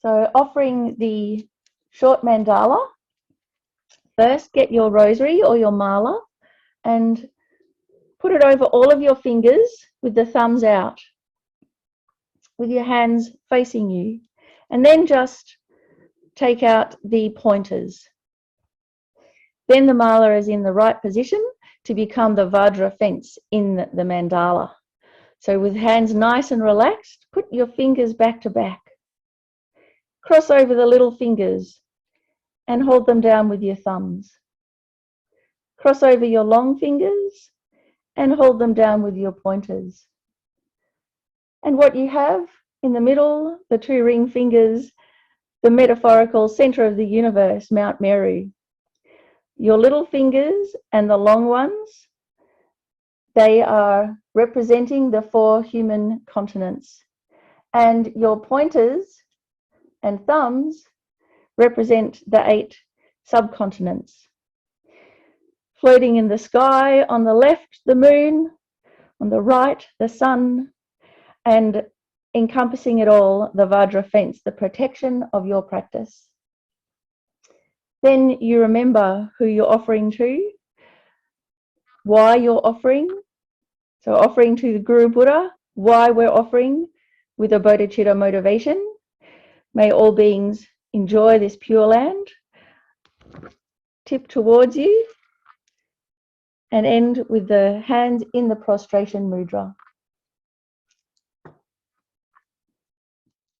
So offering the short mandala, first get your rosary or your mala and put it over all of your fingers with the thumbs out, with your hands facing you, and then just take out the pointers. Then the mala is in the right position to become the vajra fence in the mandala. So with hands nice and relaxed, put your fingers back to back. Cross over the little fingers and hold them down with your thumbs. Cross over your long fingers and hold them down with your pointers. And what you have in the middle, the two ring fingers, the metaphorical center of the universe, Mount Meru. Your little fingers and the long ones, they are representing the 4 human continents. And your pointers and thumbs represent the 8 subcontinents. Floating in the sky, on the left, the moon, on the right, the sun, and encompassing it all, the vajra fence, the protection of your practice. Then you remember who you're offering to, why you're offering. So offering to the Guru Buddha, why we're offering with a bodhicitta motivation. May all beings enjoy this pure land. Tip towards you and end with the hands in the prostration mudra.